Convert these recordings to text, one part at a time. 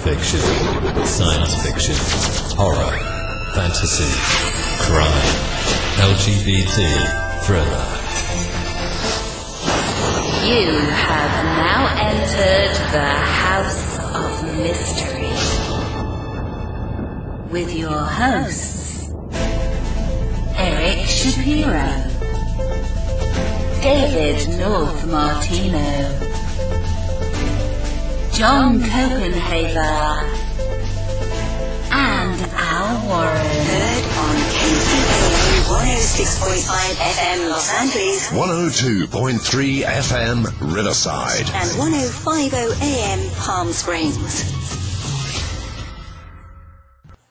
fiction, science fiction, horror, fantasy, crime, LGBT, thriller. You have now entered the House of Mystery with your hosts, Eric Shapiro, David North Martino, John Copenhaver, and Al Warren. Heard on KCAA 106.5 FM Los Angeles, 102.3 FM Riverside, and 105.0 AM Palm Springs.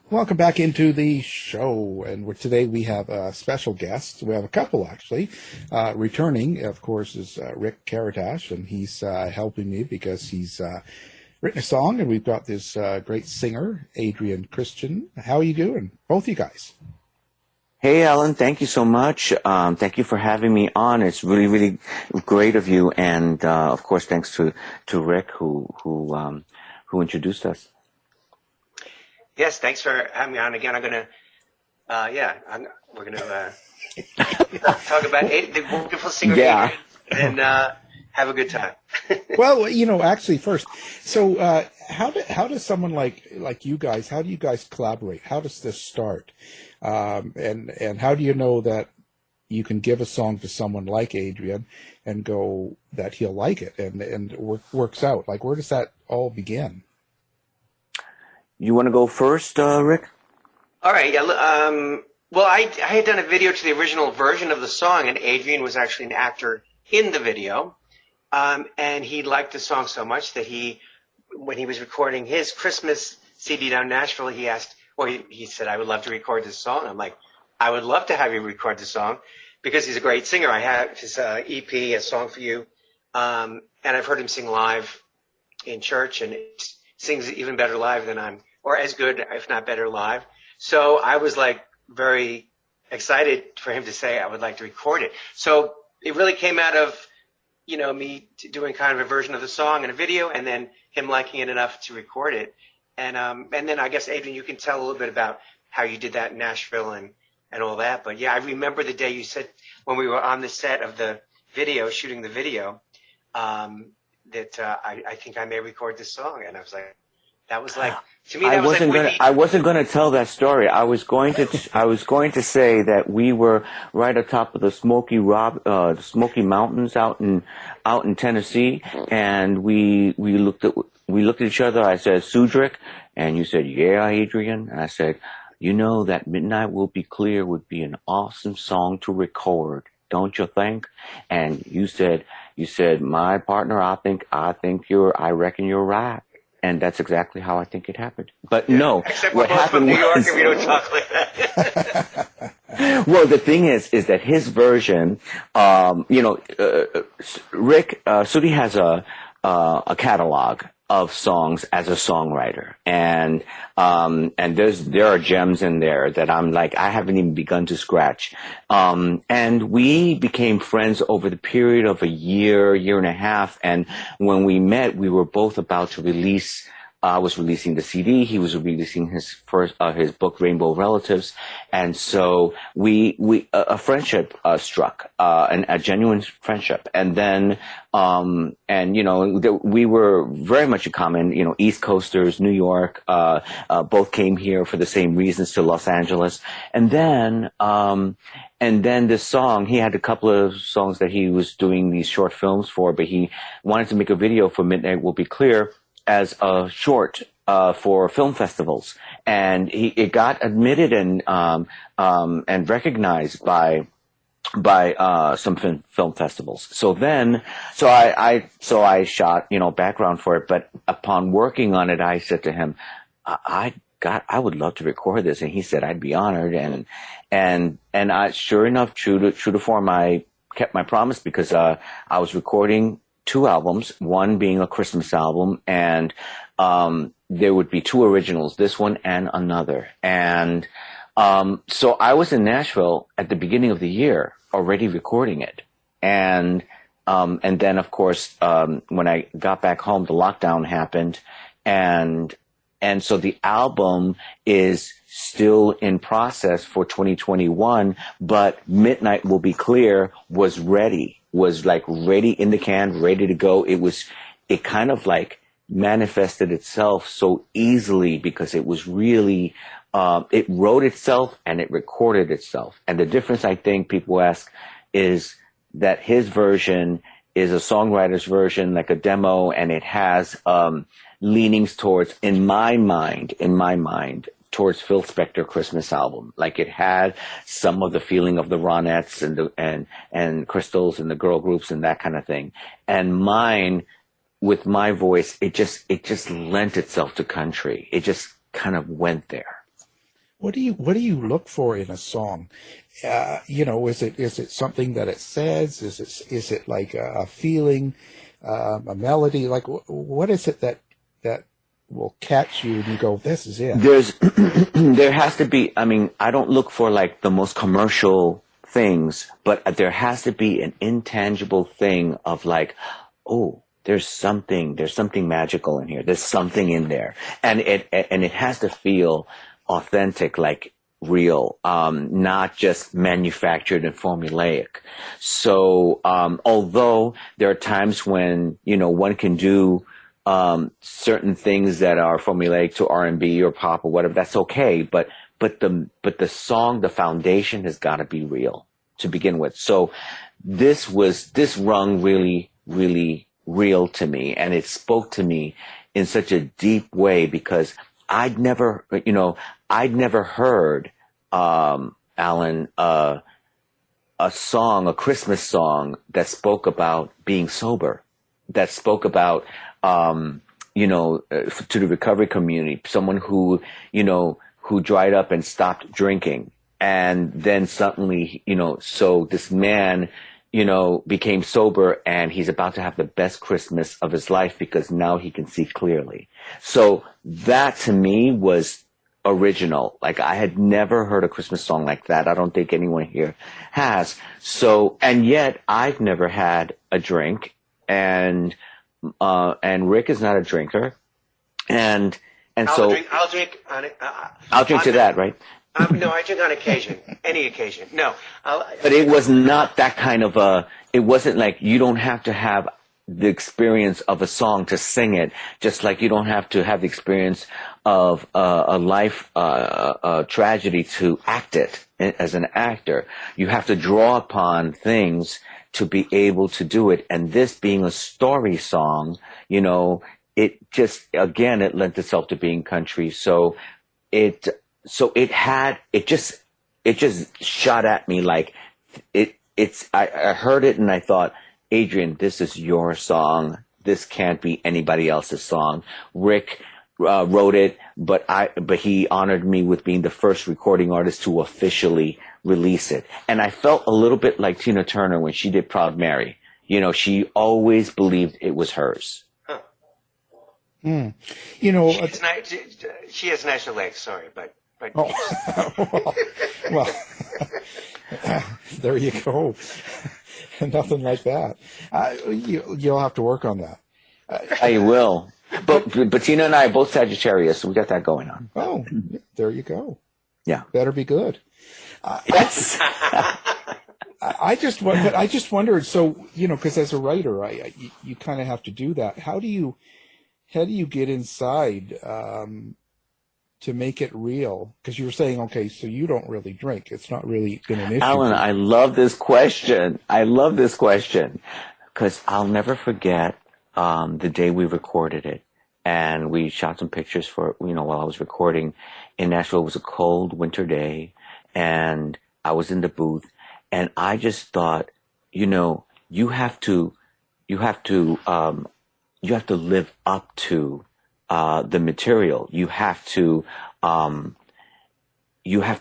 Welcome back into the show, and today we have a special guest. We have a couple, actually. Returning, of course, is Rick Karatash, and he's helping me because he's written a song, and we've got this great singer, Adrian Christian. How are you doing, both you guys? Hey, Alan, thank you so much. Thank you for having me on. It's really, really great of you, and of course, thanks to Rick who introduced us. Yes, thanks for having me on again. I'm gonna, we're gonna talk about the wonderful singer Adrian, and have a good time. Well, actually, first, so how does someone like you guys? How do you guys collaborate? How does this start? And how do you know that you can give a song to someone like Adrian and go that he'll like it and works out? Like, where does that all begin? You want to go first, Rick? All right. Yeah. Well, I had done a video to the original version of the song, and Adrian was actually an actor in the video. And he liked the song so much that when he was recording his Christmas CD down in Nashville, he said, I would love to record this song. I'm like, I would love to have you record the song because he's a great singer. I have his EP, A Song for You. And I've heard him sing live in church, and it sings even better live or as good, if not better live. So I was like very excited for him to say, I would like to record it. So it really came out of, me doing kind of a version of the song and a video, and then him liking it enough to record it. And then I guess, Adrian, you can tell a little bit about how you did that in Nashville and all that. But yeah, I remember the day you said when we were on the set of the video, shooting the video, that I think I may record this song. And I was like, that was like, to me, that I wasn't going to tell that story. I was going to say that we were right atop of the Smoky Mountains out in Tennessee, and we looked at each other. I said, Sudrick, and you said, yeah, Adrian. And I said, that Midnight Will Be Clear would be an awesome song to record, don't you think? And you said, my partner, I reckon you're right. And that's exactly how I think it happened. But no, except we're both from New York and we don't talk like that. Well, the thing is that his version, Rick, Sudi has a catalog of songs as a songwriter, and there are gems in there that I'm like, I haven't even begun to scratch. And we became friends over the period of a year and a half. And when we met, we were both about to release. I was releasing the CD. He was releasing his book, Rainbow Relatives. And so a friendship struck, a genuine friendship. And then, we were very much in common, East Coasters, New York, both came here for the same reasons to Los Angeles. And then this song, he had a couple of songs that he was doing these short films for, but he wanted to make a video for Midnight Will Be Clear as a short for film festivals, and it got admitted and recognized by some film festivals. So I shot background for it, but upon working on it, I said to him, I would love to record this, and he said I'd be honored, and I, sure enough, true to form, I kept my promise because I was recording 2 albums, one being a Christmas album, and there would be 2 originals, this one and another. And so I was in Nashville at the beginning of the year already recording it. And then, of course, when I got back home, the lockdown happened, and And so the album is still in process for 2021, but Midnight Will Be Clear was ready, was like ready in the can, ready to go. It kind of like manifested itself so easily because it was really, it wrote itself and it recorded itself. And the difference, I think people ask, is that his version is a songwriter's version, like a demo, and it has, leanings towards, in my mind, towards Phil Spector Christmas album. Like it had some of the feeling of the Ronettes and Crystals and the girl groups and that kind of thing. And mine, with my voice, it just lent itself to country. It just kind of went there. What do you look for in a song? Is it something that it says? Is it like a feeling, a melody? Like what is it that will catch you and you go, this is it? There has to be, I mean, I don't look for like the most commercial things, but there has to be an intangible thing of like, oh, there's something magical in here. There's something in there. And it has to feel authentic, like real, not just manufactured and formulaic. So, although there are times when, one can do, certain things that are formulaic to R&B or pop or whatever, that's okay. But the song, the foundation has got to be real to begin with. So this rung really, really real to me, and it spoke to me in such a deep way because I'd never heard, Alan, a Christmas song that spoke about being sober, that spoke about, to the recovery community, someone who dried up and stopped drinking. And then suddenly, so this man, became sober and he's about to have the best Christmas of his life because now he can see clearly. So that to me was original. Like I had never heard a Christmas song like that. I don't think anyone here has. So, and yet I've never had a drink, and Rick is not a drinker. And I'll drink on it. I'll drink to that, right? No, I drink on occasion, any occasion. No. But it was not that kind of it wasn't like you don't have to have the experience of a song to sing it, just like you don't have to have the experience of a life tragedy to act it as an actor. You have to draw upon things to be able to do it. And this being a story song, it just, again, it lent itself to being country. So it just shot at me like I heard it and I thought, Adrian, this is your song. This can't be anybody else's song. Rick wrote it, but he honored me with being the first recording artist to officially release it. And I felt a little bit like Tina Turner when she did Proud Mary. She always believed it was hers. Huh. Mm. She has nicer legs. Sorry, but. Oh. well, there you go. Nothing like that. You'll have to work on that. I will. But Tina and I are both Sagittarius, so we got that going on. Oh, there you go. Yeah. Better be good. Yes. I just wondered. So because as a writer, you kind of have to do that. How do you get inside to make it real? Because you were saying, okay, so you don't really drink. It's not really been an issue. Alan, I love this question. Because I'll never forget the day we recorded it. And we shot some pictures for, while I was recording in Nashville. It was a cold winter day, and I was in the booth, and I just thought, you have to live up to the material. You have to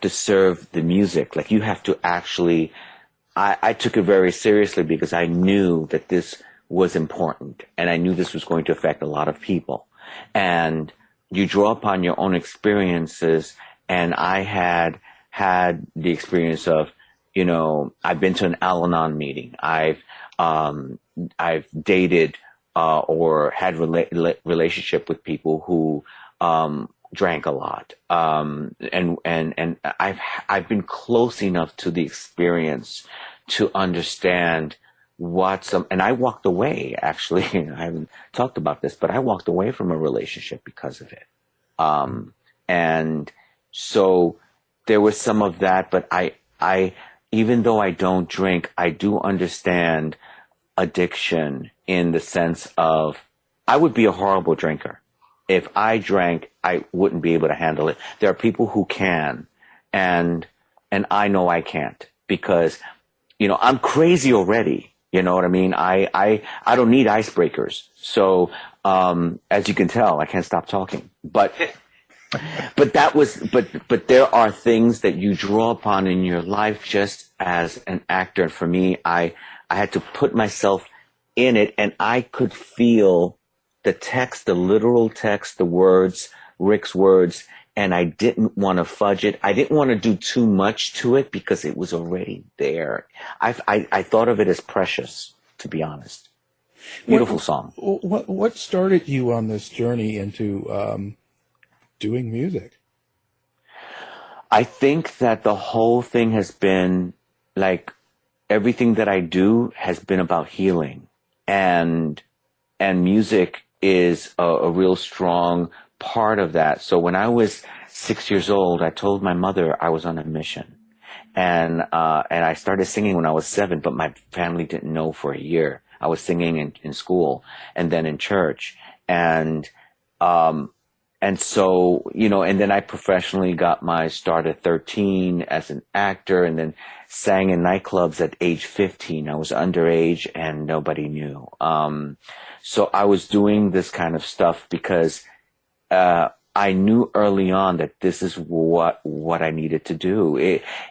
serve the music. Like you have to actually, I took it very seriously because I knew that this was important and I knew this was going to affect a lot of people. And you draw upon your own experiences. And I had the experience of, I've been to an Al-Anon meeting. I've dated, or had relationship with people who drank a lot. And I've been close enough to the experience to understand and I walked away, actually. I haven't talked about this, but I walked away from a relationship because of it. And so there was some of that, but I, even though I don't drink, I do understand addiction in the sense of I would be a horrible drinker. If I drank, I wouldn't be able to handle it. There are people who can, and I know I can't because, I'm crazy already. You know what I mean? I don't need icebreakers. So, as you can tell, I can't stop talking, but there are things that you draw upon in your life just as an actor. And for me, I had to put myself in it, and I could feel the text, the literal text, the words, Rick's words, and I didn't want to fudge it. I didn't want to do too much to it because it was already there. I thought of it as precious, to be honest. Beautiful song. What started you on this journey into doing music? I think that the whole thing has been like everything that I do has been about healing, and music is a real strong part of that. So when I was 6 years old, I told my mother I was on a mission, and I started singing when I was 7, but my family didn't know for a year. I was singing in school and then in church, and so, and then I professionally got my start at 13 as an actor, and then sang in nightclubs at age 15. I was underage and nobody knew. So I was doing this kind of stuff because I knew early on that this is what I needed to do.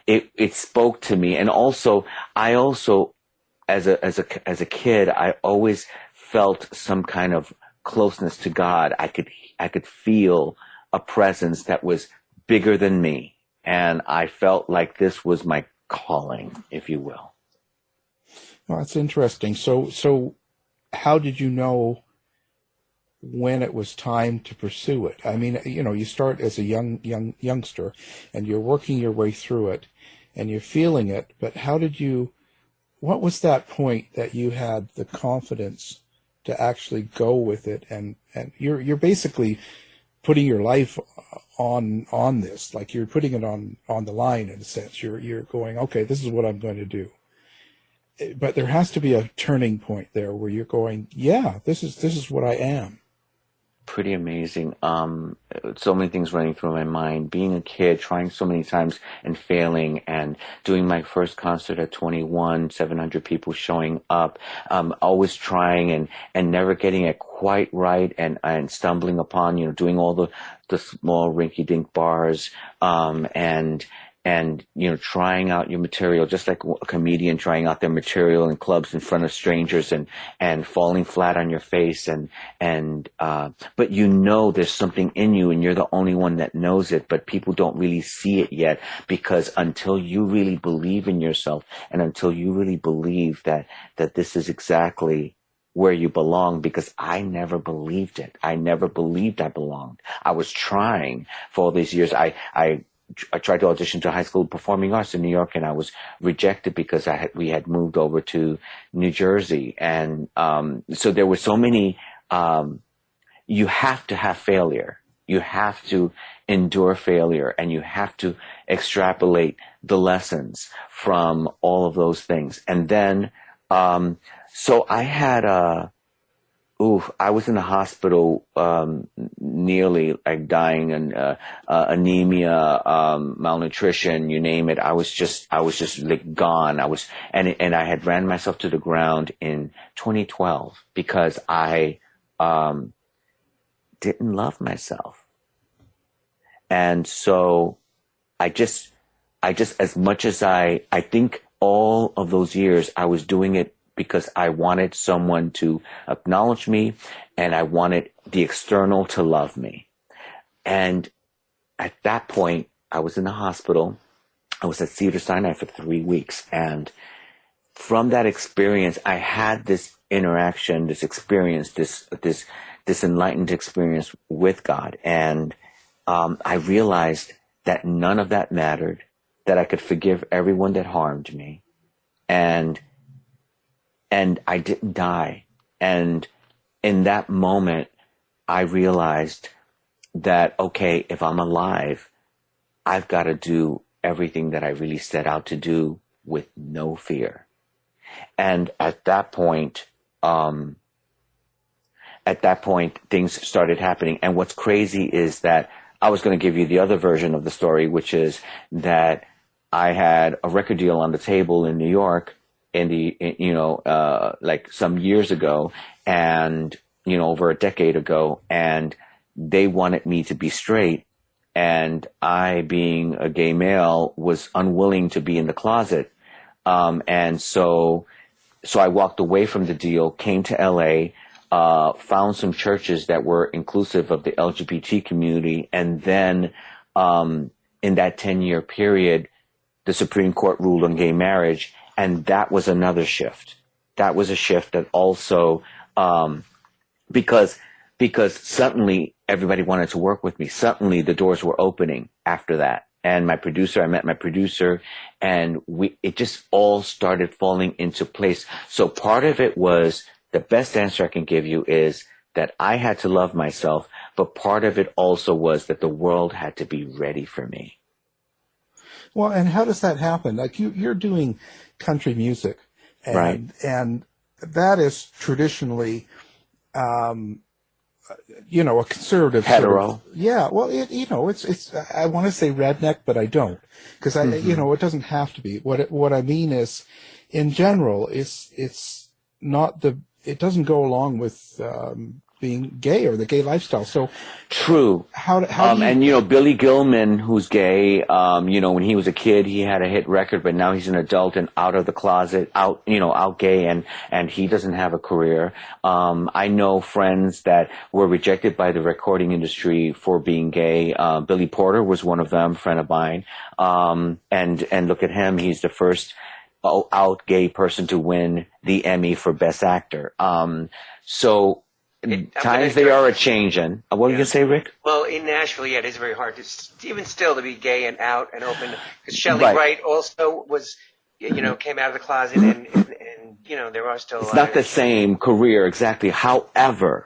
It spoke to me, and also as a kid, I always felt some kind of closeness to God. I could feel a presence that was bigger than me, and I felt like this was my calling, if you will. Well, that's interesting. So how did you know when it was time to pursue it? I mean, you start as a youngster, and you're working your way through it, and you're feeling it. But what was that point that you had the confidence to actually go with it? And you're basically putting your life on this, like you're putting it on the line in a sense. You're going, okay, this is what I'm going to do. But there has to be a turning point there where you're going, yeah, this is what I am. Pretty amazing. So many things running through my mind. Being a kid, trying so many times and failing, and doing my first concert at 21, 700 people showing up, always trying and never getting it quite right, and stumbling upon, doing all the small rinky-dink bars, and trying out your material, just like a comedian trying out their material in clubs in front of strangers, and falling flat on your face, but there's something in you, and you're the only one that knows it, but people don't really see it yet, because until you really believe in yourself, and until you really believe that this is exactly where you belong, because I never believed it. I never believed I belonged. I was trying for all these years. I tried to audition to high school performing arts in New York, and I was rejected because we had moved over to New Jersey. And so there were so many, you have to have failure. You have to endure failure, and you have to extrapolate the lessons from all of those things. And then, so I had I was in the hospital, nearly like dying, and anemia, malnutrition, you name it. I was just like gone. And I had ran myself to the ground in 2012 because I didn't love myself. And so I just as much as I think all of those years I was doing it because I wanted someone to acknowledge me, and I wanted the external to love me. And at that point, I was in the hospital. I was at Cedars-Sinai for 3 weeks. And from that experience, I had this interaction, this experience, this this enlightened experience with God. And I realized that none of that mattered, that I could forgive everyone that harmed me. And I didn't die. And in that moment, I realized that, okay, if I'm alive, I've got to do everything that I really set out to do with no fear. And at that point, things started happening. And what's crazy is that I was going to give you the other version of the story, which is that I had a record deal on the table in New York like some years ago, and, over a decade ago, and they wanted me to be straight. And I, being a gay male, was unwilling to be in the closet. And so I walked away from the deal, came to LA, found some churches that were inclusive of the LGBT community. And then, in that 10-year period, the Supreme Court ruled on gay marriage. And that was another shift. That was a shift that also, because suddenly everybody wanted to work with me. Suddenly the doors were opening after that. And I met my producer, and it just all started falling into place. So part of it was, the best answer I can give you is that I had to love myself, but part of it also was that the world had to be ready for me. Well, and how does that happen? Like you're doing country music, and, right, and that is traditionally, a conservative hetero. Sort of, yeah. Well, it's. I want to say redneck, but I don't, because it doesn't have to be. What I mean is, in general, it's not it doesn't go along with being gay or the gay lifestyle. So true. How do you... And Billy Gilman, who's gay, when he was a kid, he had a hit record, but now he's an adult and out of the closet, out gay, and he doesn't have a career. I know friends that were rejected by the recording industry for being gay. Billy Porter was one of them, friend of mine. And look at him, he's the first out gay person to win the Emmy for Best Actor. Times they are a-changin'. What were you going to say, Rick? Well, in Nashville, it is very hard even still to be gay and out and open. Because Shelley Right. Wright also was, came out of the closet, and there are still. It's not the same career, exactly. However,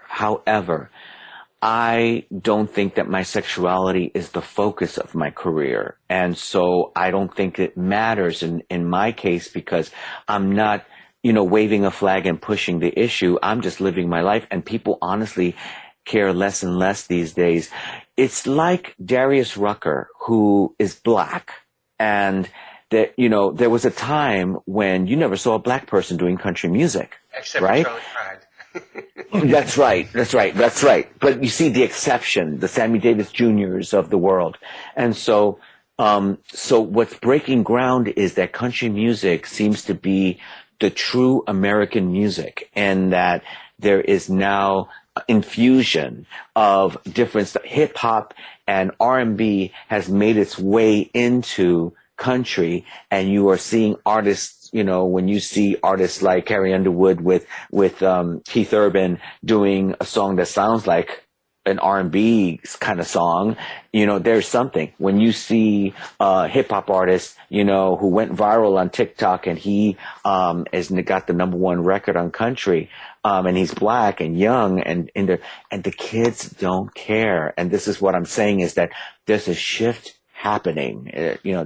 I don't think that my sexuality is the focus of my career. And so I don't think it matters in my case, because I'm not, waving a flag and pushing the issue. I'm just living my life, and people honestly care less and less these days. It's like Darius Rucker, who is black, and that, there was a time when you never saw a black person doing country music. Except right? for Charlie Pride. That's right. But you see the exception, the Sammy Davis Juniors of the world. And so what's breaking ground is that country music seems to be the true American music, and that there is now infusion of different hip hop and R&B has made its way into country, and you are seeing artists, when you see artists like Carrie Underwood with Keith Urban doing a song that sounds like an R&B kind of song, there's something. When you see hip hop artist, who went viral on TikTok, and he has got the #1 record on country, and he's black and young, and the kids don't care. And this is what I'm saying, is that there's a shift happening.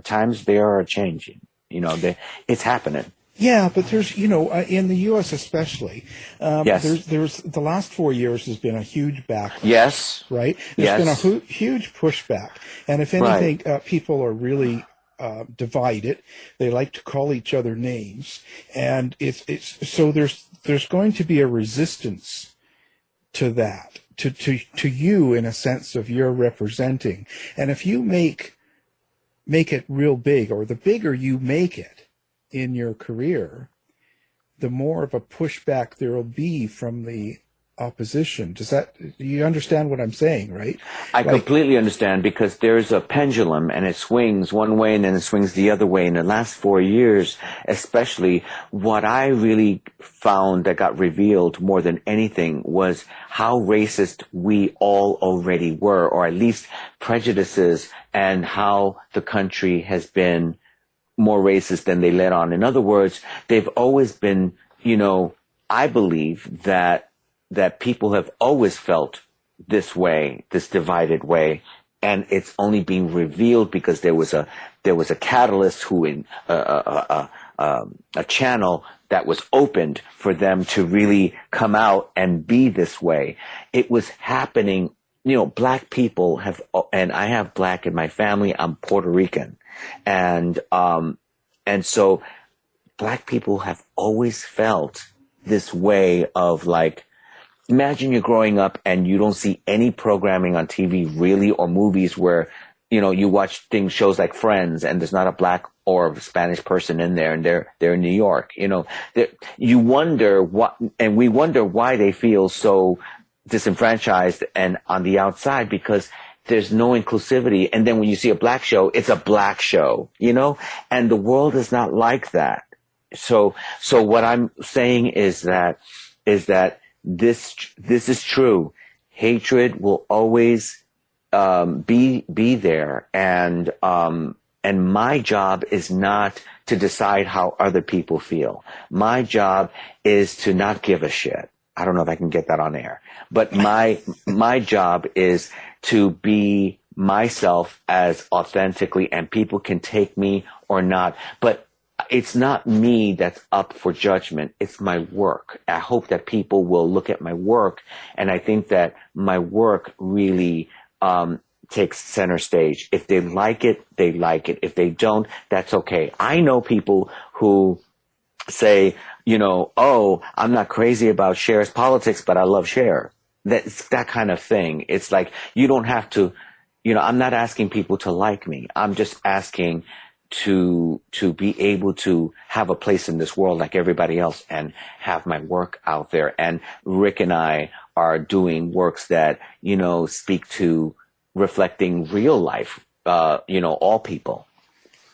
Times they are changing. It's happening. Yeah, but there's, in the U.S. especially, yes. there's the last 4 years has been a huge backlash. Yes. Right? There's yes. been a huge pushback. And if anything, right. People are really divided. They like to call each other names. And so there's going to be a resistance to that, to you, in a sense of you're representing. And if you make it real big, or the bigger you make it in your career, the more of a pushback there will be from the opposition. Do you understand what I'm saying, right? I completely understand, because there's a pendulum and it swings one way and then it swings the other way. In the last 4 years, especially, what I really found that got revealed more than anything was how racist we all already were, or at least prejudices, and how the country has been more racist than they let on. In other words, they've always been, I believe that people have always felt this way, this divided way, and it's only being revealed because there was a catalyst a channel that was opened for them to really come out and be this way. It was happening. Black people and I have black in my family. I'm Puerto Rican, and so black people have always felt this way of like. Imagine you're growing up and you don't see any programming on TV really, or movies where, you watch shows like Friends, and there's not a black or Spanish person in there, and they're in New York. You wonder we wonder why they feel so disenfranchised and on the outside, because there's no inclusivity. And then when you see a black show, it's a black show, and the world is not like that. So what I'm saying is that this is true. Hatred will always be there, and my job is not to decide how other people feel. My job is to not give a shit. I don't know if I can get that on air, but my job is to be myself as authentically, and people can take me or not, but it's not me that's up for judgment. It's my work. I hope that people will look at my work, and I think that my work really takes center stage. If they like it, they like it. If they don't, that's okay. I know people who say, oh, I'm not crazy about Cher's politics, but I love Cher. That's that kind of thing. It's like, you don't have to, I'm not asking people to like me. I'm just asking to be able to have a place in this world like everybody else, and have my work out there. And Rick and I are doing works that, speak to reflecting real life, all people.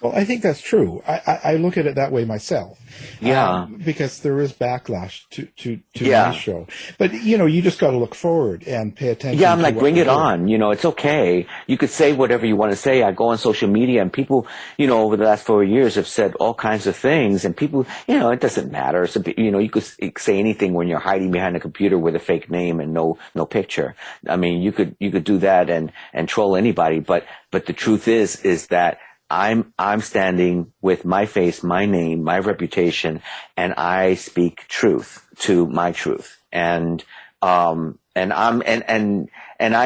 Well, I think that's true. I look at it that way myself. Yeah. Because there is backlash to Yeah. my show. But, you just got to look forward and pay attention. Yeah, I'm to like, what bring we're it doing. on. It's okay. You could say whatever you want to say. I go on social media, and people, over the last 4 years have said all kinds of things, and people, it doesn't matter. So, you could say anything when you're hiding behind a computer with a fake name and no picture. I mean, you could do that and troll anybody. But the truth is that I'm standing with my face, my name, my reputation, and I speak truth to my truth. And I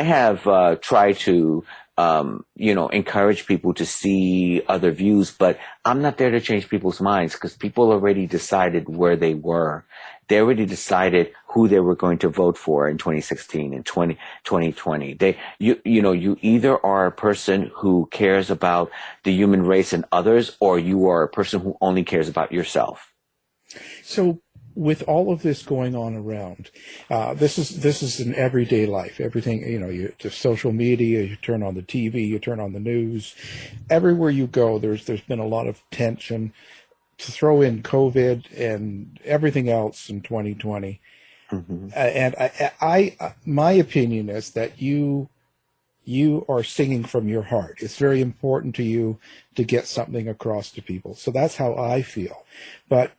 have tried to encourage people to see other views, but I'm not there to change people's minds, because people already decided where they were. They already decided who they were going to vote for in 2016 and 2020. You either are a person who cares about the human race and others, or you are a person who only cares about yourself. So with all of this going on around, this is an everyday life. Everything, to social media, you turn on the TV, you turn on the news. Everywhere you go, there's been a lot of tension. To throw in COVID and everything else in 2020. Mm-hmm. And I my opinion is that you are singing from your heart. It's very important to you to get something across to people. So that's how I feel. But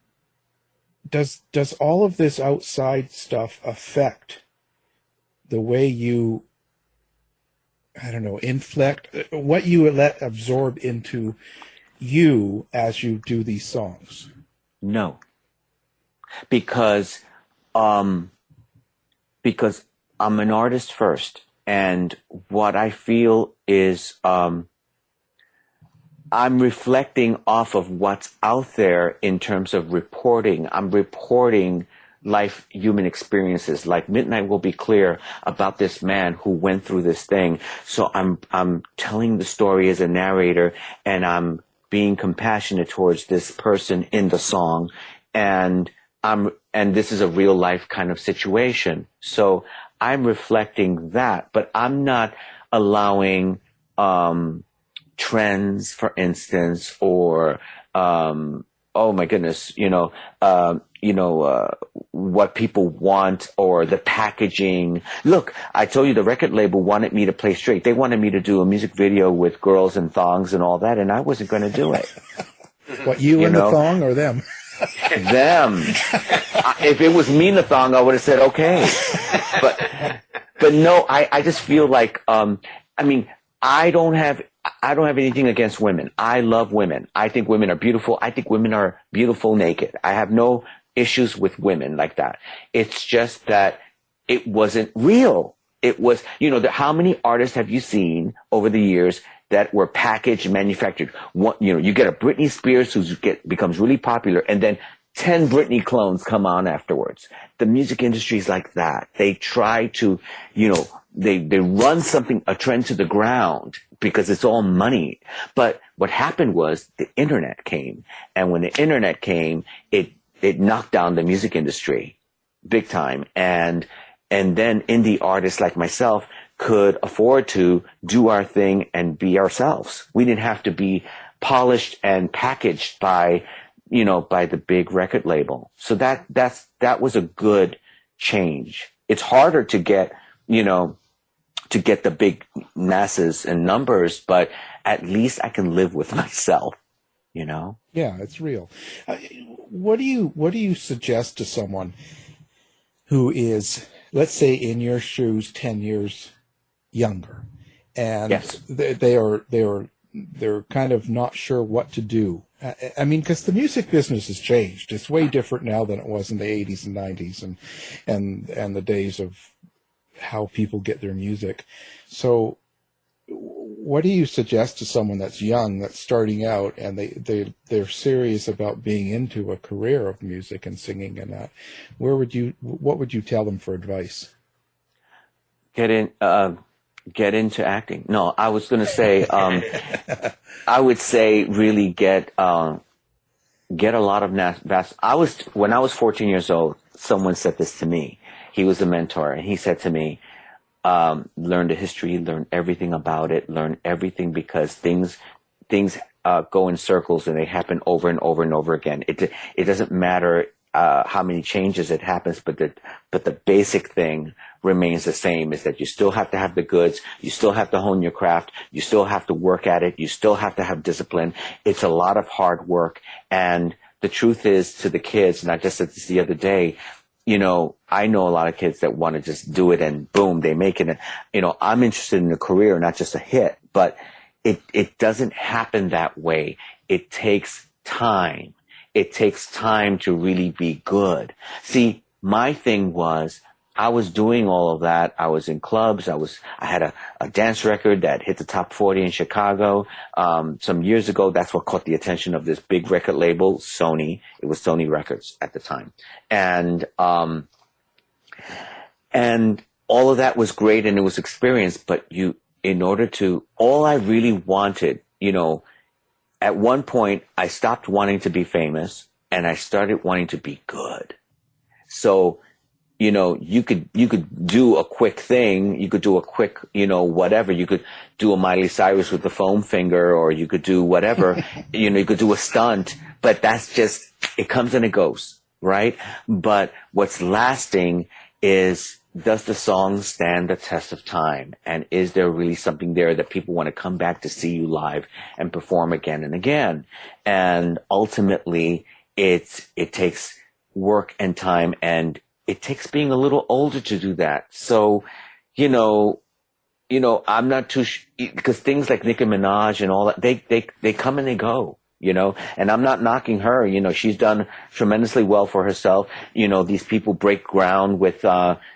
does all of this outside stuff affect the way you, inflect what you let absorb into you as you do these songs? No, because I'm an artist first, and what I feel is I'm reflecting off of what's out there in terms of reporting. I'm reporting life, human experiences. Like Midnight Will Be Clear about this man who went through this thing. So I'm telling the story as a narrator, and I'm being compassionate towards this person in the song, and and this is a real life kind of situation. So I'm reflecting that, but I'm not allowing, trends, for instance, or, oh my goodness, what people want or the packaging. Look, I told you the record label wanted me to play straight. They wanted me to do a music video with girls and thongs and all that, and I wasn't going to do it. What, you in the thong or them? Them. If it was me in the thong, I would have said okay. But no, I just feel like, I don't have anything against women. I love women. I think women are beautiful. I think women are beautiful naked. I have no issues with women like that. It's just that it wasn't real. It was, how many artists have you seen over the years that were packaged and manufactured? You get a Britney Spears who becomes really popular, and then 10 Britney clones come on afterwards. The music industry is like that. They try to, they run a trend to the ground because it's all money. But what happened was the internet came. And when the internet came, it knocked down the music industry big time. And then indie artists like myself could afford to do our thing and be ourselves. We didn't have to be polished and packaged by the big record label. So that was a good change. It's harder to get, the big masses and numbers, but at least I can live with myself, Yeah, it's real. What do you suggest to someone who is, let's say, in your shoes 10 years younger, and yes, they're kind of not sure what to do? Because the music business has changed. It's way different now than it was in the 80s and 90s and the days of how people get their music. So what do you suggest to someone that's young, that's starting out, and they're serious about being into a career of music and singing and that? What would you tell them for advice? Get into acting. No, I was going to say, I would say really get a lot of when I was 14 years old, someone said this to me. He was a mentor, and he said to me, learn the history, learn everything about it, learn everything, because things go in circles and they happen over and over and over again. It doesn't matter how many changes it happens, but the basic thing remains the same, is that you still have to have the goods, you still have to hone your craft, you still have to work at it, you still have to have discipline. It's a lot of hard work. And the truth is, to the kids, and I just said this the other day, I know a lot of kids that want to just do it and boom, they make it. I'm interested in a career, not just a hit, but it doesn't happen that way. It takes time. It takes time to really be good. See, my thing was, I was doing all of that. I was in clubs. I had a dance record that hit the top 40 in Chicago. Some years ago, that's what caught the attention of this big record label, Sony. It was Sony Records at the time. And all of that was great, and it was experience, but all I really wanted, at one point I stopped wanting to be famous and I started wanting to be good. So, you could do a quick thing. You could do a quick, whatever. You could do a Miley Cyrus with the foam finger, or you could do whatever. You could do a stunt, but that's just, it comes and it goes, right? But what's lasting is, does the song stand the test of time? And is there really something there that people want to come back to see you live and perform again and again? And ultimately, it takes work and time, and it takes being a little older to do that. So, I'm not too, because things like Nicki Minaj and all that, they come and they go, and I'm not knocking her. She's done tremendously well for herself. These people break ground with, Cardi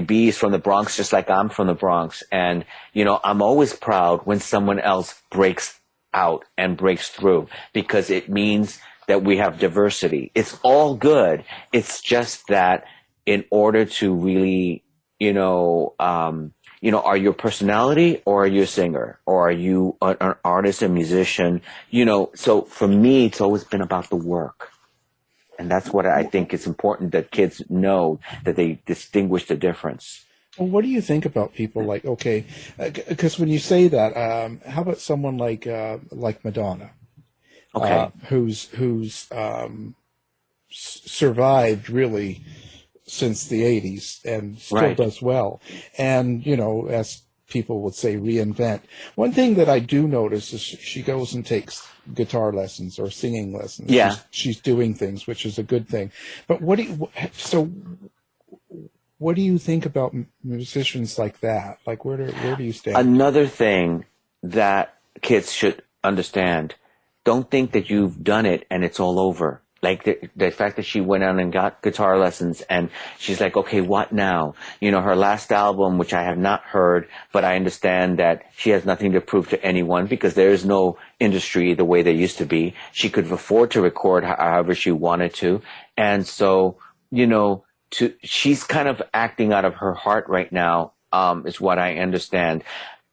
B is from the Bronx, just like I'm from the Bronx. And, I'm always proud when someone else breaks out and breaks through, because it means that we have diversity. It's all good. It's just that in order to really, are you a personality or are you a singer or are you an artist, a musician? So for me, it's always been about the work. And that's what I think it's important that kids know, that they distinguish the difference. Well, what do you think about people like, okay, because when you say that, how about someone like Madonna, Okay. who's survived really since the 80s and still Right. does well. And, as people would say, reinvent. One thing that I do notice is she goes and takes guitar lessons or singing lessons. Yeah. She's doing things, which is a good thing. But what do you think about musicians like that? Like, where do you stand? Another thing that kids should understand, don't think that you've done it and it's all over. Like the fact that she went out and got guitar lessons and she's like, okay, what now? Her last album, which I have not heard, but I understand that she has nothing to prove to anyone because there is no industry the way there used to be. She could afford to record however she wanted to. And so, she's kind of acting out of her heart right now, is what I understand.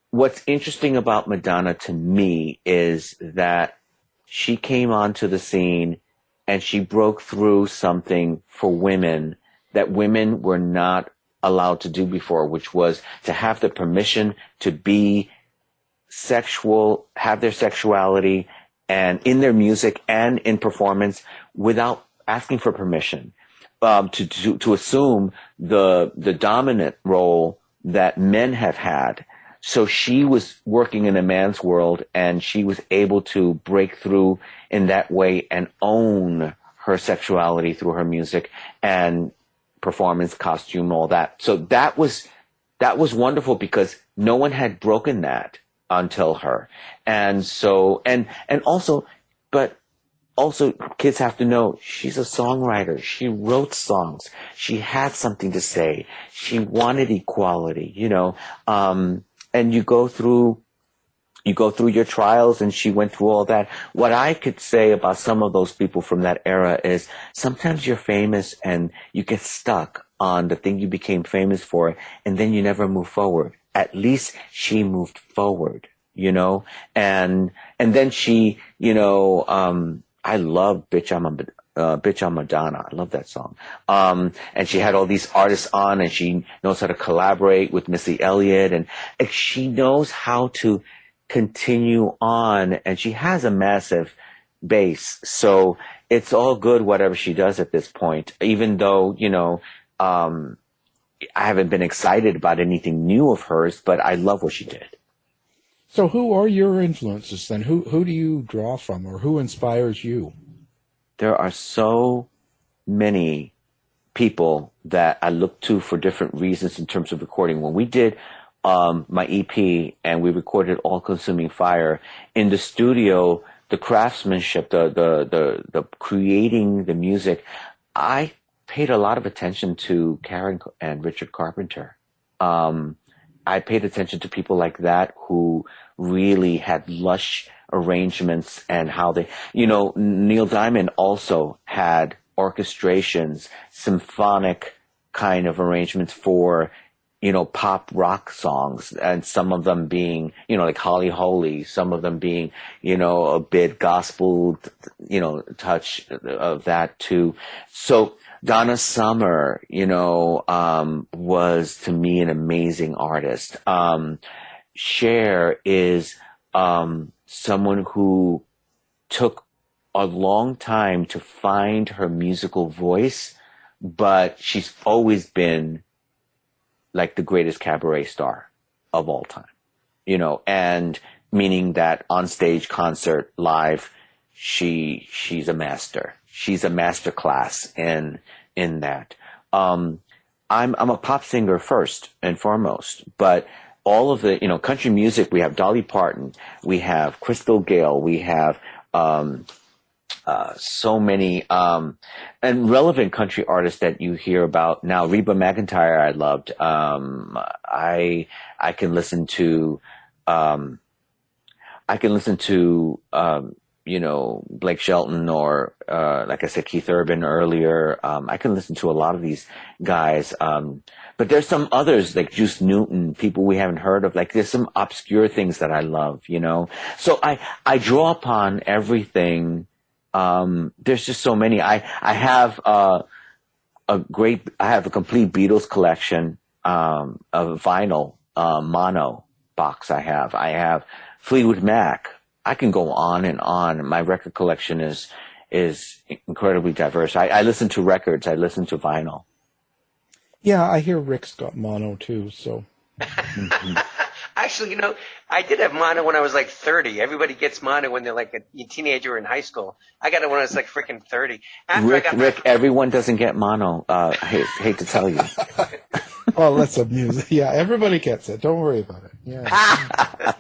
What's interesting about Madonna to me is that she came onto the scene and she broke through something for women that women were not allowed to do before, which was to have the permission to be sexual, have their sexuality, and in their music and in performance without asking for permission, to assume the dominant role that men have had. So she was working in a man's world and she was able to break through in that way and own her sexuality through her music and performance, costume, all that. So that was wonderful because no one had broken that until her. And so, and also kids have to know she's a songwriter. She wrote songs. She had something to say. She wanted equality, and you go through your trials, and she went through all that. What I could say about some of those people from that era is sometimes you're famous and you get stuck on the thing you became famous for, and then you never move forward. At least she moved forward, and then she, I love Bitch on Madonna. I love that song. And she had all these artists on and she knows how to collaborate with Missy Elliott and she knows how to continue on and she has a massive base. So it's all good, whatever she does at this point, even though, I haven't been excited about anything new of hers, but I love what she did. So who are your influences then? Who do you draw from or who inspires you? There are so many people that I look to for different reasons in terms of recording. When we did my EP and we recorded All Consuming Fire in the studio, the craftsmanship, the creating the music, I paid a lot of attention to Karen and Richard Carpenter. I paid attention to people like that who really had lush arrangements and how they, Neil Diamond also had orchestrations, symphonic kind of arrangements for, pop rock songs, and some of them being, like Holly Holy, some of them being, a bit gospel, touch of that too. So Donna Summer, was to me an amazing artist. Cher is, someone who took a long time to find her musical voice, but she's always been like the greatest cabaret star of all time, and meaning that on stage, concert, live, she's a master. She's a master class in that. I'm a pop singer first and foremost, but all of the, country music, we have Dolly Parton, we have Crystal Gayle, we have, so many, and relevant country artists that you hear about now. Reba McEntire, I loved. I can listen to, Blake Shelton or, like I said, Keith Urban earlier. I can listen to a lot of these guys. But there's some others like Juice Newton, people we haven't heard of. Like there's some obscure things that I love, you know. So I draw upon everything. There's just so many. I have I have a complete Beatles collection of vinyl mono box. I have Fleetwood Mac. I can go on and on. My record collection is incredibly diverse. I listen to records. I listen to vinyl. Yeah, I hear Rick's got mono too. So Actually, you know, I did have mono when I was like 30. Everybody gets mono when they're like a teenager or in high school. I got it when I was like freaking 30. Rick, everyone doesn't get mono. Hate to tell you. well, that's amusing. Yeah, everybody gets it. Don't worry about it. Yeah.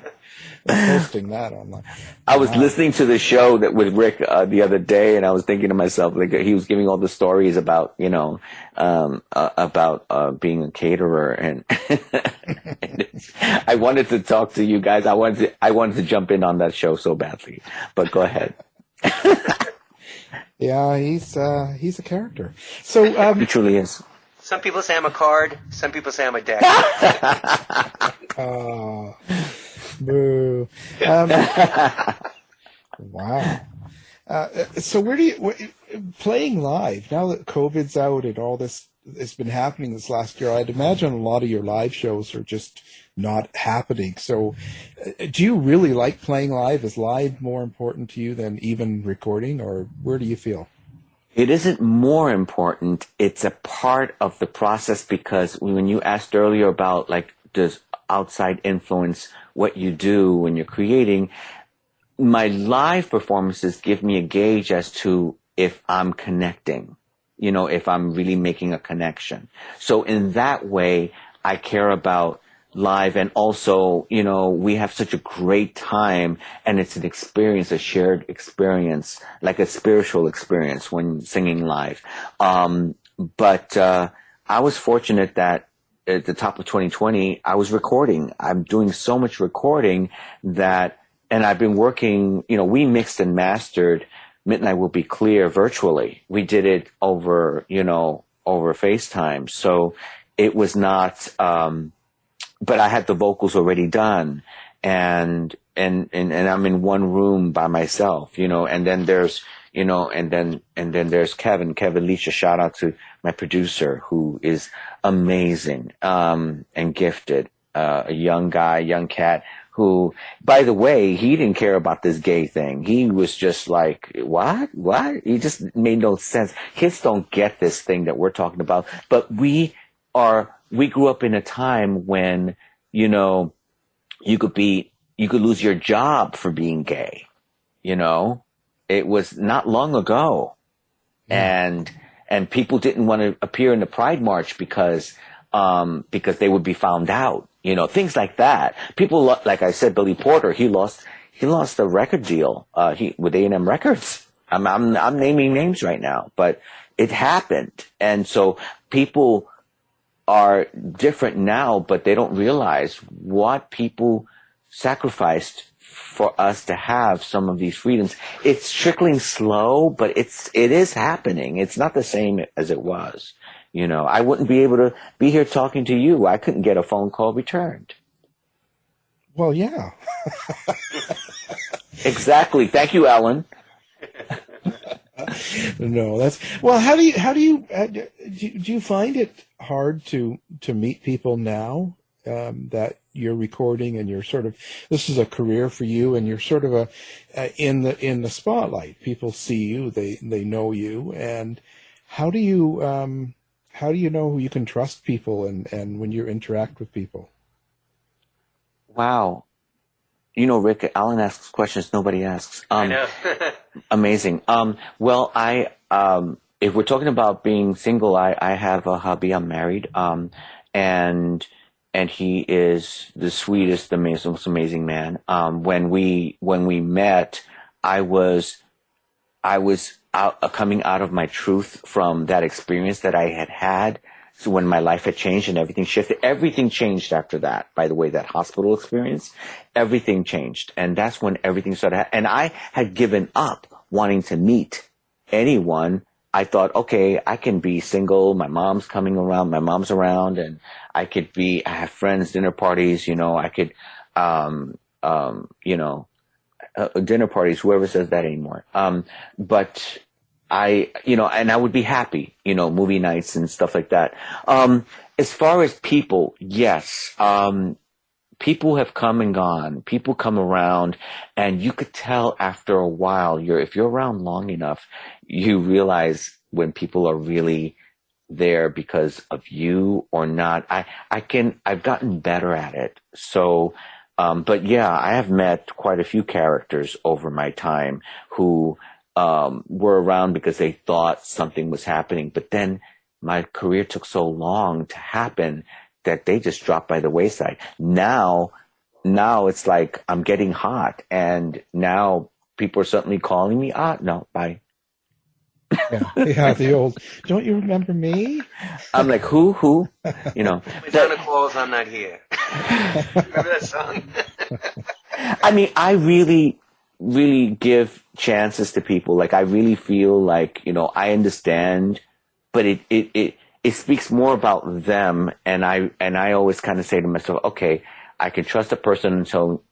I'm posting that online. I was listening to the show that with Rick the other day, and I was thinking to myself, like he was giving all the stories about, you know, about being a caterer, and, and I wanted to talk to you guys. I wanted to jump in on that show so badly, but go ahead. Yeah, he's a character. So he truly is. Some people say I'm a card. Some people say I'm a deck. Boo. Wow. So where do you playing live now that COVID's out and all this has been happening this last year? I'd imagine a lot of your live shows are just not happening. So do you really like playing live? Is live more important to you than even recording, or where do you feel? It isn't more important. It's a part of the process, because when you asked earlier about like, does outside influence what you do when you're creating, my live performances give me a gauge as to if I'm connecting, you know, if I'm really making a connection. So in that way, I care about live. And also, you know, we have such a great time, and it's an experience, a shared experience, like a spiritual experience when singing live. But I was fortunate that at the top of 2020, I was recording. I'm doing so much recording that, and I've been working, you know, we mixed and mastered Midnight Will Be Clear virtually. We did it over, you know, over FaceTime. So it was not, but I had the vocals already done, and I'm in one room by myself, you know, and then there's, you know, and then there's Kevin Leach, a shout out to my producer, who is amazing, and gifted, a young guy, young cat, who, by the way, he didn't care about this gay thing. He was just like, what? He just made no sense. Kids don't get this thing that we're talking about, but we grew up in a time when, you know, you could lose your job for being gay, you know? It was not long ago. And people didn't want to appear in the Pride March because they would be found out, you know, things like that. People, like I said, Billy Porter, he lost a record deal, with A&M Records. I'm naming names right now, but it happened. And so people are different now, but they don't realize what people sacrificed for us to have some of these freedoms. It's trickling slow, but it is happening. It's not the same as it was. You know, I wouldn't be able to be here talking to you. I couldn't get a phone call returned. Well, yeah. Exactly. Thank you, Ellen. No, that's, well, how do you find it hard to meet people now, that you're recording and you're sort of, this is a career for you, and you're sort of in the spotlight. People see you, they know you, and how do you know who you can trust people and when you interact with people? Wow. You know, Rick, Alan asks questions nobody asks. I know. Amazing. Well, if we're talking about being single, I have a hubby. I'm married. And he is the sweetest, the most amazing man. When we met, I was coming out of my truth from that experience that I had. So when my life had changed and everything shifted, everything changed after that. By the way, that hospital experience, everything changed. And that's when everything started. And I had given up wanting to meet anyone I thought, okay, I can be single. My mom's coming around. My mom's around, and I have friends, dinner parties. I could, dinner parties. Whoever says that anymore. But and I would be happy. Movie nights and stuff like that. As far as people, yes. People have come and gone. People come around, and you could tell after a while. If you're around long enough, you realize when people are really there because of you or not. I've gotten better at it. So, but yeah, I have met quite a few characters over my time who were around because they thought something was happening, but then my career took so long to happen that they just dropped by the wayside. Now it's like I'm getting hot, and now people are suddenly calling me. No, bye. Yeah, the old, don't you remember me? I'm like, who? Madonna calls, I'm not here. Remember that song? I mean, I really, really give chances to people. Like, I really feel like, I understand, but it speaks more about them. And I always kind of say to myself, okay, I can trust a person until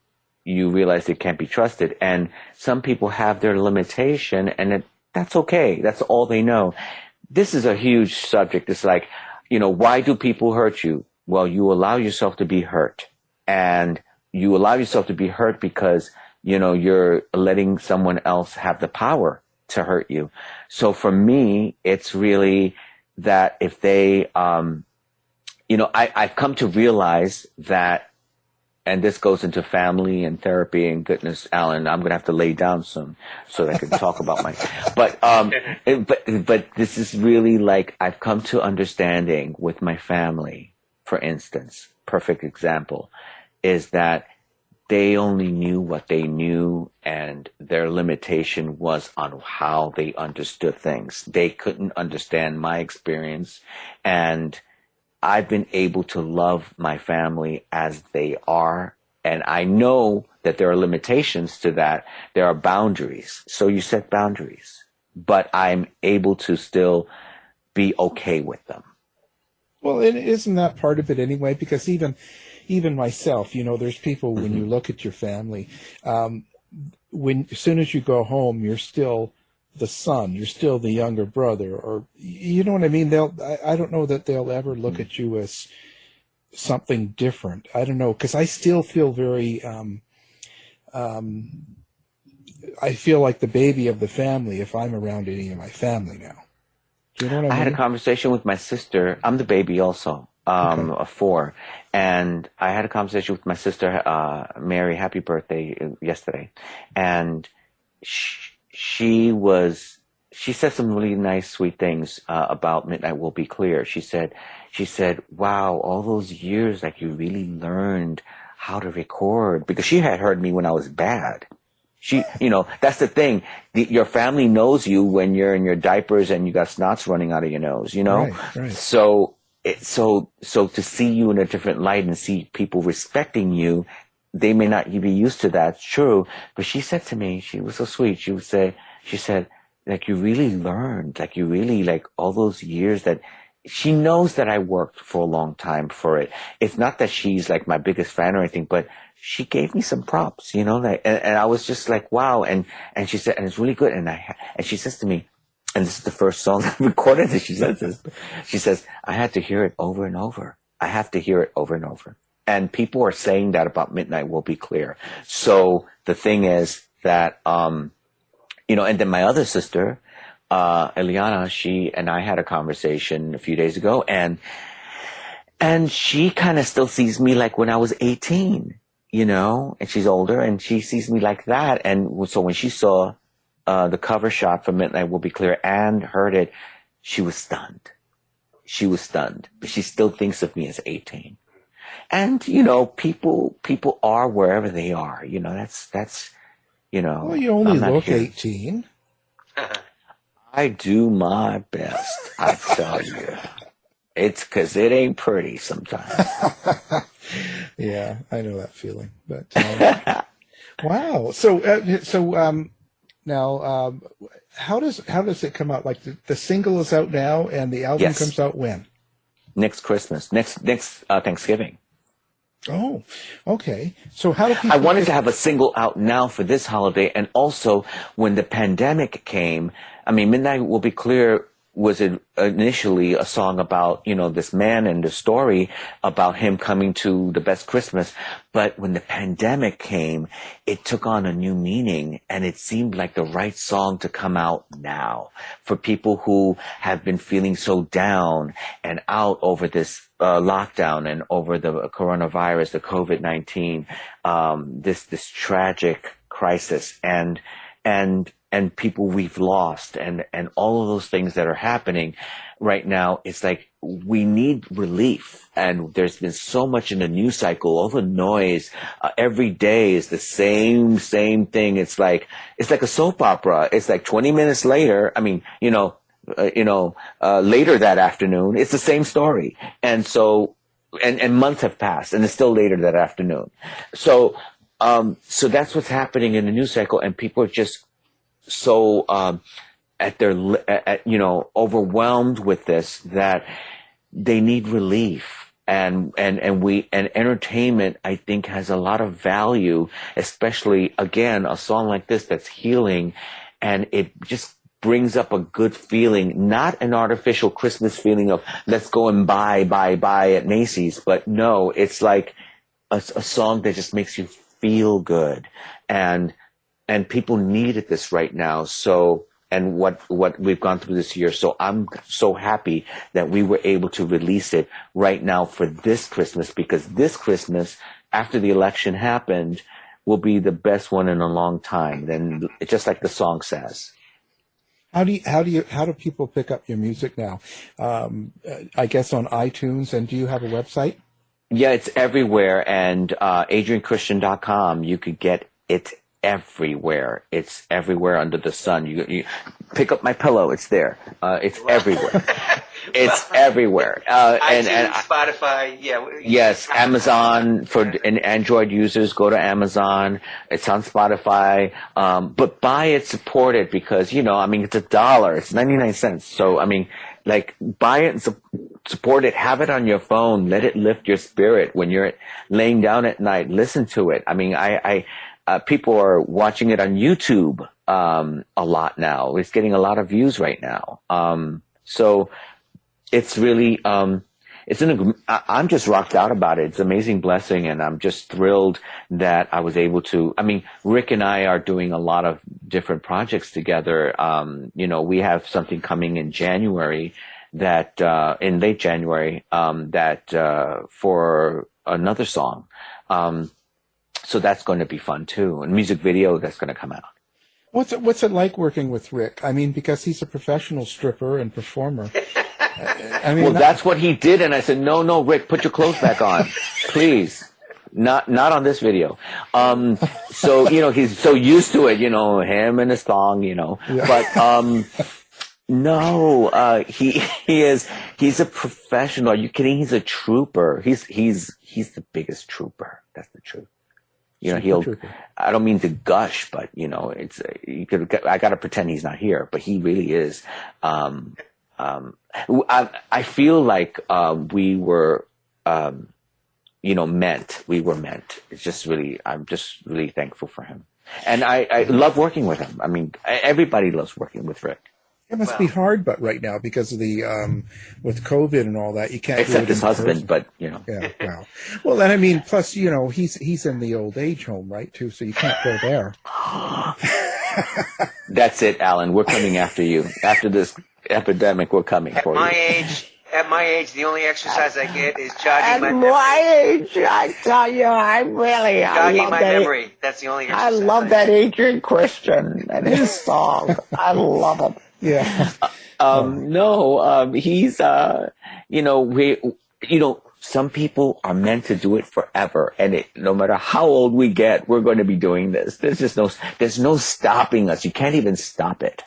you realize they can't be trusted. And some people have their limitation, and that's okay. That's all they know. This is a huge subject. It's like, why do people hurt you? Well, you allow yourself to be hurt, and you allow yourself to be hurt because, you're letting someone else have the power to hurt you. So for me, it's really that if they, I've come to realize that, and this goes into family and therapy, and goodness, Alan, I'm going to have to lay down soon so that I can talk about but this is really like, I've come to understanding with my family, for instance, perfect example, is that they only knew what they knew, and their limitation was on how they understood things. They couldn't understand my experience, and I've been able to love my family as they are. And I know that there are limitations to that. There are boundaries. So you set boundaries, but I'm able to still be okay with them. Well, and isn't that part of it anyway? Because even myself, there's people, when you look at your family, as soon as you go home, you're still the son, you're still the younger brother, or you know what I mean? I don't know that they'll ever look at you as something different. I don't know, because I still feel very, I feel like the baby of the family if I'm around any of my family now. Do you know what I mean? I had a conversation with my sister. I'm the baby also, of 4. And I had a conversation with my sister, Mary, happy birthday, yesterday. And she said some really nice, sweet things about Midnight Will Be Clear. She said, wow, all those years, like, you really learned how to record, because she had heard me when I was bad. That's the thing. Your family knows you when you're in your diapers and you got snots running out of your nose, Right. So to see you in a different light and see people respecting you, they may not be used to that. It's true. But she said to me, she was so sweet. She said, like, you really learned, like, you really, like, all those years that she knows that I worked for a long time for it. It's not that she's like my biggest fan or anything, but she gave me some props, and I was just like, wow. And she said, and it's really good. And she says to me, and this is the first song I recorded, and she says this, she says, I had to hear it over and over. I have to hear it over and over. And people are saying that about Midnight Will Be Clear. So the thing is that, and then my other sister, Eliana, she and I had a conversation a few days ago, and she kind of still sees me like when I was 18, and she's older, and she sees me like that. And so when she saw the cover shot for Midnight Will Be Clear and heard it, she was stunned. But she still thinks of me as 18. And, people are wherever they are. That's. Well, you only look 18. I do my best, I tell you. It's because it ain't pretty sometimes. Yeah, I know that feeling. But wow. So now, how does it come out? Like the single is out now, and the album Yes. comes out when? Next Christmas, next Thanksgiving. Oh, okay. So how do people? I wanted to have a single out now for this holiday, and also when the pandemic came. I mean, Midnight Will Be Clear was initially a song about, this man and the story about him coming to the best Christmas. But when the pandemic came, it took on a new meaning, and it seemed like the right song to come out now for people who have been feeling so down and out over this lockdown and over the coronavirus, the COVID-19, this tragic crisis, and people we've lost, and all of those things that are happening right now. It's like we need relief, and there's been so much in the news cycle, all the noise. Every day is the same thing. It's like a soap opera. It's like 20 minutes later. I mean, later that afternoon, it's the same story, and so and months have passed, and it's still later that afternoon. So that's what's happening in the news cycle, and people are just so overwhelmed with this that they need relief, and entertainment, I think, has a lot of value, especially again a song like this that's healing, and it just brings up a good feeling, not an artificial Christmas feeling of let's go and buy at Macy's, but no, it's like a song that just makes you feel good, and people needed this right now. So, and what we've gone through this year. So I'm so happy that we were able to release it right now for this Christmas, because this Christmas, after the election happened, will be the best one in a long time. Then, just like the song says. How do people pick up your music now? I guess on iTunes, and do you have a website? Yeah, it's everywhere, and adrianchristian.com. You could get it everywhere. It's everywhere under the sun. You pick up my pillow. It's there. It's everywhere. It's everywhere. iTunes, and Spotify, yeah. Yes, Amazon for Android users. Go to Amazon. It's on Spotify. But buy it, support it, because it's $1. It's 99 cents. So buy it and support it. Have it on your phone. Let it lift your spirit when you're laying down at night. Listen to it. People are watching it on YouTube a lot now. It's getting a lot of views right now. So it's really I'm just rocked out about it. It's an amazing blessing, and I'm just thrilled that I was able to. Rick and I are doing a lot of different projects together. We have something coming in January that in late January that for another song. So that's going to be fun too. And music video that's going to come out. What's it like working with Rick? Because he's a professional stripper and performer. That's what he did, and I said, no, Rick, put your clothes back on, please. Not on this video. So he's so used to it, him and his thong, Yeah. But no, he's a professional. Are you kidding? He's a trooper. He's the biggest trooper. That's the truth. I don't mean to gush, but I got to pretend he's not here, but he really is. I feel like we were meant. We were meant. It's just really, I'm just really thankful for him, and I love working with him. Everybody loves working with Rick. It must be hard, but right now, because of the with COVID and all that, you can't. Except his husband, but Yeah, wow. Well, and plus, he's in the old age home, right, too, so you can't go there. That's it, Alan. We're coming after you. After this epidemic, we're coming for you. At my age, the only exercise I get is jogging my memory. At my age, I tell you, Jogging my memory. That's the only exercise. I love that Adrian Christian and his song. I love him. Yeah. He's, some people are meant to do it forever. And no matter how old we get, we're going to be doing this. There's no stopping us. You can't even stop it.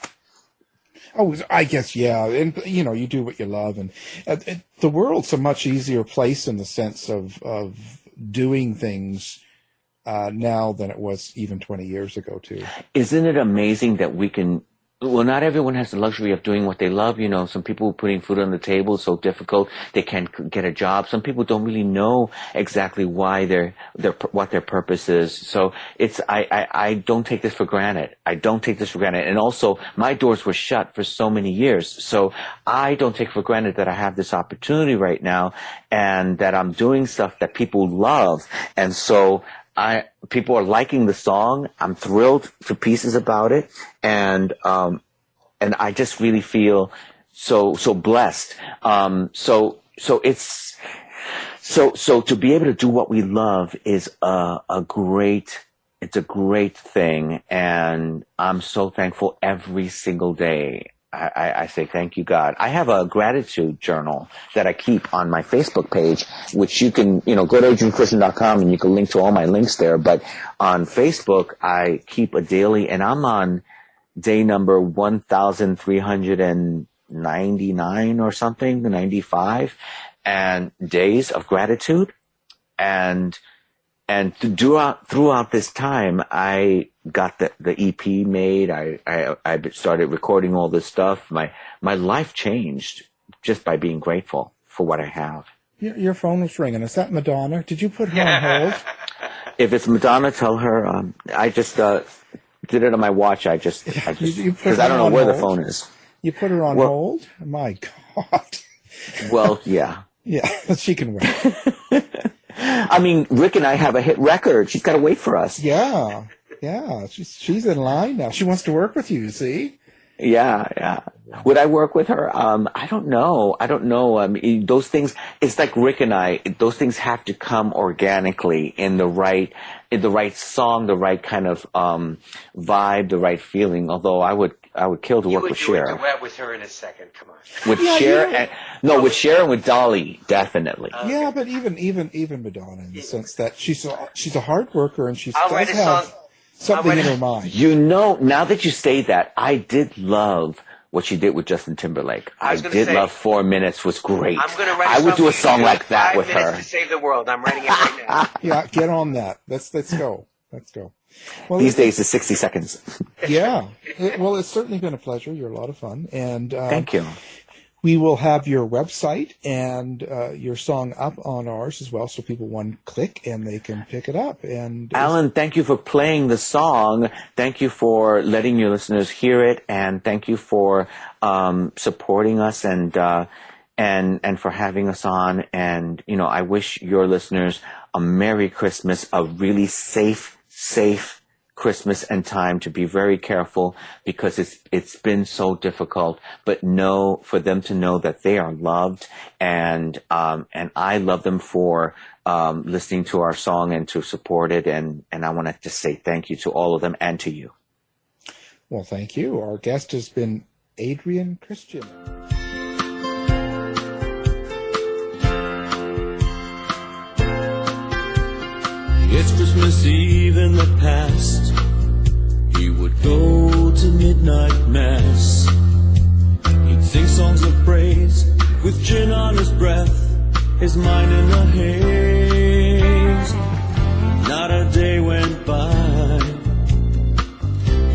Oh, I guess, yeah. And, you do what you love. And the world's a much easier place in the sense of doing things now than it was even 20 years ago, too. Isn't it amazing that we can Well, not everyone has the luxury of doing what they love. You know, some people putting food on the table is so difficult they can't get a job. Some people don't really know exactly why what their purpose is. So I don't take this for granted. I don't take this for granted. And also, my doors were shut for so many years. So I don't take for granted that I have this opportunity right now and that I'm doing stuff that people love. And so people are liking the song. I'm thrilled to pieces about it. And I just really feel so blessed. So to be able to do what we love is a great thing. And I'm so thankful every single day. I say thank you, God. I have a gratitude journal that I keep on my Facebook page, which you can, go to adrianchristian.com and you can link to all my links there. But on Facebook, I keep a daily, and I'm on day number 1,399 or something, 95, and days of gratitude. And throughout this time, I got the EP made. I started recording all this stuff. My life changed just by being grateful for what I have. Your phone was ringing. Is that Madonna? Did you put her on hold? If it's Madonna, tell her. I just did it on my watch. Because I don't know where the phone is. You put her on hold? My God. Well, yeah. Yeah, she can wait. I mean, Rick and I have a hit record. She's got to wait for us. Yeah. She's in line now. She wants to work with you, see? Yeah. Would I work with her? I don't know. I mean, those things, it's like Rick and I, those things have to come organically in the right song, the right kind of vibe, the right feeling. Although I would kill to work with Cher. You would do a duet with her in a second. Come on. With Cher with Cher and with Dolly, definitely. Yeah, but even Madonna, in the sense that she's a hard worker and I'll write a song. Something in her mind. Now that you say that, I did love what she did with Justin Timberlake. I did love 4 Minutes was great. I'm going to write I would do a song like that with her. To save the world. I'm writing it right now. Yeah, get on that. Let's go. Well, these days it's 60 seconds. Yeah. Well, it's certainly been a pleasure. You're a lot of fun. And thank you. We will have your website and your song up on ours as well, so people one click and they can pick it up. And Alan, thank you for playing the song. Thank you for letting your listeners hear it, and thank you for supporting us and for having us on. And I wish your listeners a Merry Christmas, a really safe Christmas and time, to be very careful because it's been so difficult, but for them to know that they are loved, and I love them for listening to our song and to support it, and I want to just say thank you to all of them and to you. Well, thank you. Our guest has been Adrian Christian. It's Christmas Eve in the past. He would go to midnight mass. He'd sing songs of praise with gin on his breath, his mind in a haze. Not a day went by.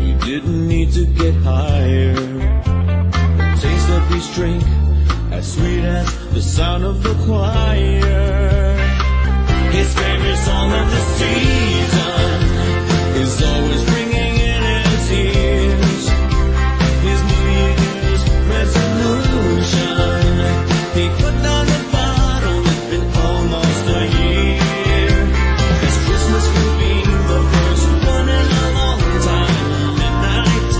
He didn't need to get higher. The taste of his drink, as sweet as the sound of the choir. His favorite song of the season is always ringing in his ears. His New Year's resolution, he put down the bottle, it's been almost a year. This Christmas will be the first one in a long time. Midnight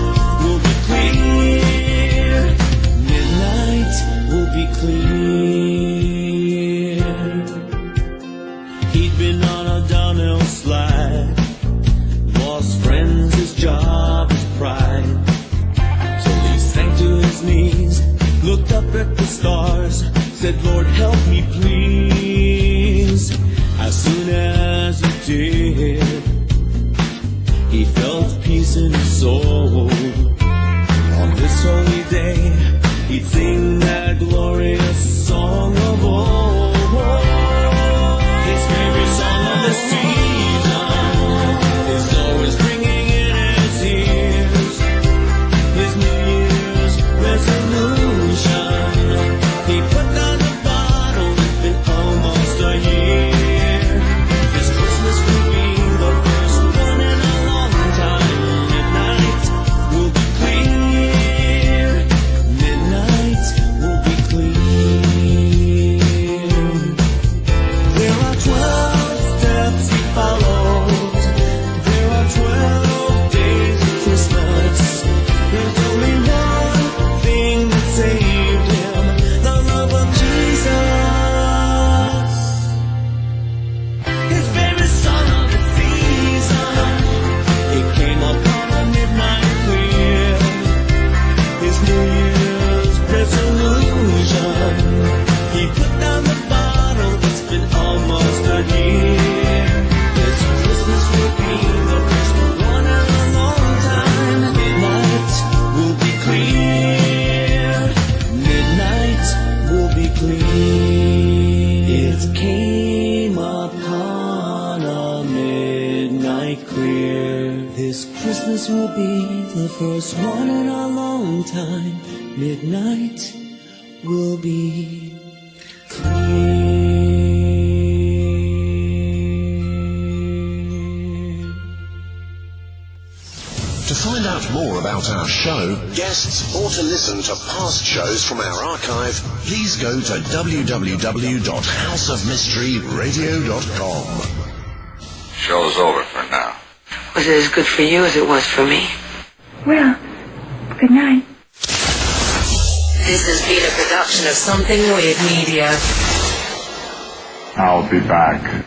will be clear. Midnight will be clear. He'd been on a downhill slide, lost friends, his job, his pride, till he sank to his knees, looked up at the stars, said, Lord, help me please. As soon as he did, he felt peace in his soul. On this holy day, he'd sing that glorious song of old. His favorite song of the season is always ringing in his ears. His New Christmas will be the first one in a long time. Midnight will be clear. To find out more about our show, guests, or to listen to past shows from our archive, please go to www.houseofmysteryradio.com. Show's over for now. Was it as good for you as it was for me? Well, good night. This has been a production of Something Weird Media. I'll be back.